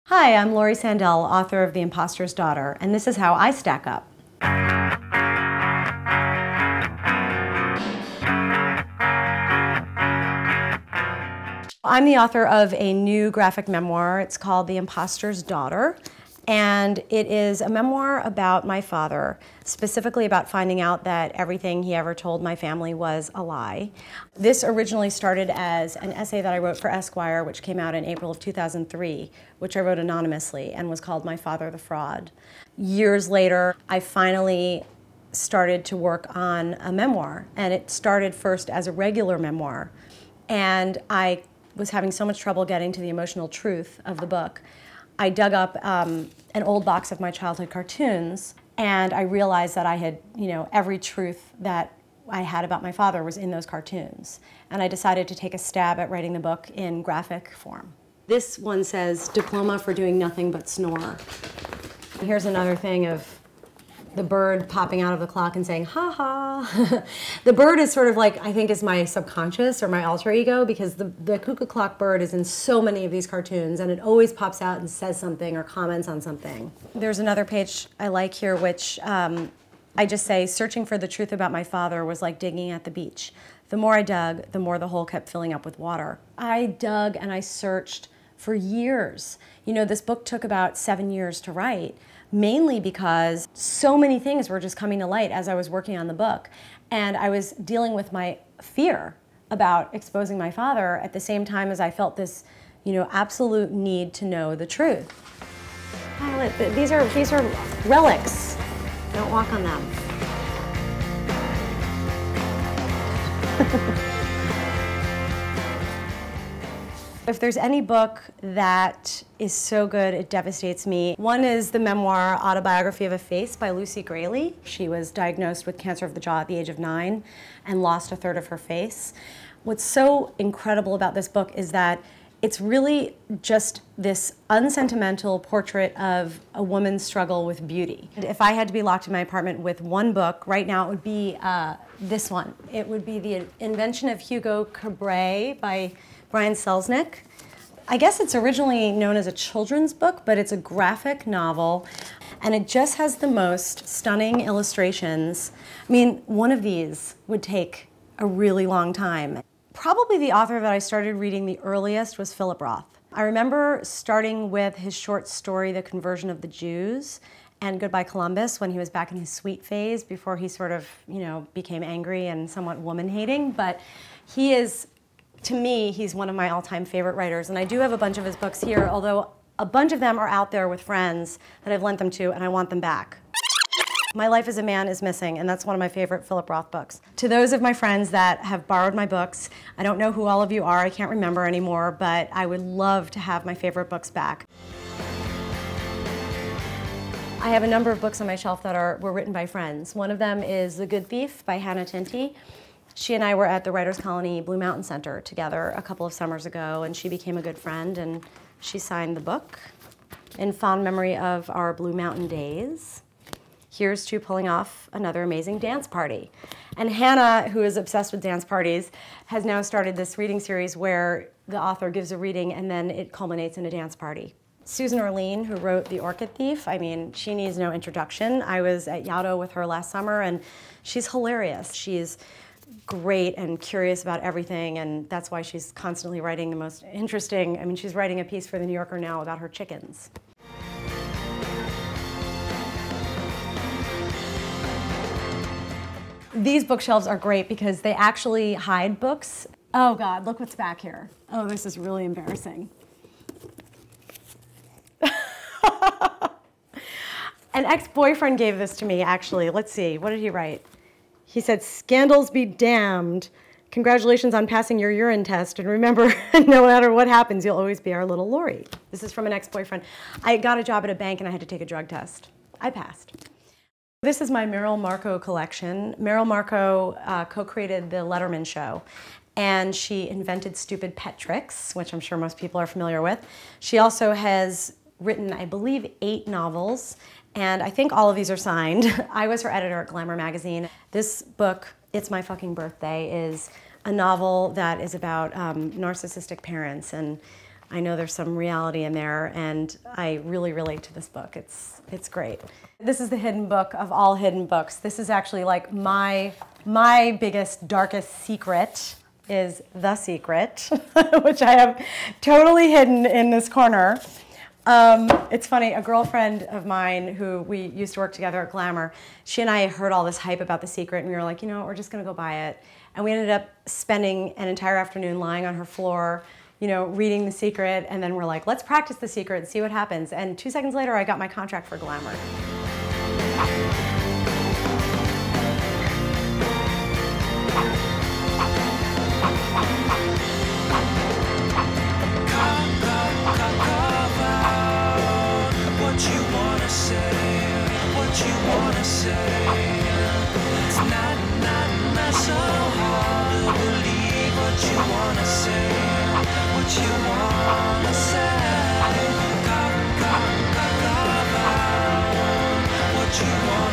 Hi, I'm Laurie Sandell, author of The Impostor's Daughter, and this is how I stack up. I'm the author of a new graphic memoir. It's called The Impostor's Daughter, and it is a memoir about my father, specifically about finding out that everything he ever told my family was a lie. This originally started as an essay that I wrote for Esquire, which came out in April of 2003, which I wrote anonymously and was called My Father the Fraud. Years later, I finally started to work on a memoir, and it started first as a regular memoir, and I was having so much trouble getting to the emotional truth of the book. I dug up an old box of my childhood cartoons, and I realized that I had, every truth that I had about my father was in those cartoons. And I decided to take a stab at writing the book in graphic form. This one says, "Diploma for doing nothing but snore." Here's another thing of the bird popping out of the clock and saying, "ha ha." The bird is sort of like, I think, is my subconscious or my alter ego, because the cuckoo clock bird is in so many of these cartoons, and it always pops out and says something or comments on something. There's another page I like here, which I just say, "Searching for the truth about my father was like digging at the beach. The more I dug, the more the hole kept filling up with water." I dug and I searched for years. This book took about 7 years to write, mainly because so many things were just coming to light as I was working on the book. And I was dealing with my fear about exposing my father at the same time as I felt this, absolute need to know the truth. Violet, these are relics. Don't walk on them. If there's any book that is so good it devastates me, one is the memoir Autobiography of a Face by Lucy Graley. She was diagnosed with cancer of the jaw at the age of 9 and lost a third of her face. What's so incredible about this book is that it's really just this unsentimental portrait of a woman's struggle with beauty. And if I had to be locked in my apartment with one book, right now it would be this one. It would be The Invention of Hugo Cabret by Brian Selznick. I guess it's originally known as a children's book, but it's a graphic novel, and it just has the most stunning illustrations. I mean, one of these would take a really long time. Probably the author that I started reading the earliest was Philip Roth. I remember starting with his short story, The Conversion of the Jews, and Goodbye Columbus, when he was back in his sweet phase before he sort of, became angry and somewhat woman-hating. But he is, to me, he's one of my all-time favorite writers, and I do have a bunch of his books here, although a bunch of them are out there with friends that I've lent them to, and I want them back. My Life as a Man is missing, and that's one of my favorite Philip Roth books. To those of my friends that have borrowed my books, I don't know who all of you are, I can't remember anymore, but I would love to have my favorite books back. I have a number of books on my shelf that were written by friends. One of them is The Good Thief by Hannah Tinty. She and I were at the Writers' Colony Blue Mountain Center together a couple of summers ago, and she became a good friend, and she signed the book in fond memory of our Blue Mountain days. Here's to pulling off another amazing dance party. And Hannah, who is obsessed with dance parties, has now started this reading series where the author gives a reading and then it culminates in a dance party. Susan Orlean, who wrote The Orchid Thief, I mean, she needs no introduction. I was at Yaddo with her last summer, and she's hilarious. She's great and curious about everything, and that's why she's constantly writing the most interesting, she's writing a piece for The New Yorker now about her chickens. These bookshelves are great because they actually hide books. Oh God, look what's back here. Oh, this is really embarrassing. An ex-boyfriend gave this to me, actually. Let's see, what did he write? He said, "Scandals be damned. Congratulations on passing your urine test. And remember, no matter what happens, you'll always be our little Laurie." This is from an ex-boyfriend. I got a job at a bank and I had to take a drug test. I passed. This is my Meryl Marco collection. Meryl Marco co-created The Letterman Show, and she invented stupid pet tricks, which I'm sure most people are familiar with. She also has written, I believe, 8 novels, and I think all of these are signed. I was her editor at Glamour Magazine. This book, It's My Fucking Birthday, is a novel that is about narcissistic parents, and I know there's some reality in there, and I really relate to this book. It's great. This is the hidden book of all hidden books. This is actually like my biggest, darkest secret is The Secret, which I have totally hidden in this corner. It's funny, a girlfriend of mine who we used to work together at Glamour, she and I heard all this hype about The Secret, and we were like, you know what, we're just gonna go buy it. And we ended up spending an entire afternoon lying on her floor, you know, reading The Secret, and then we're like, let's practice The Secret and see what happens. And 2 seconds later, I got my contract for Glamour. What you want.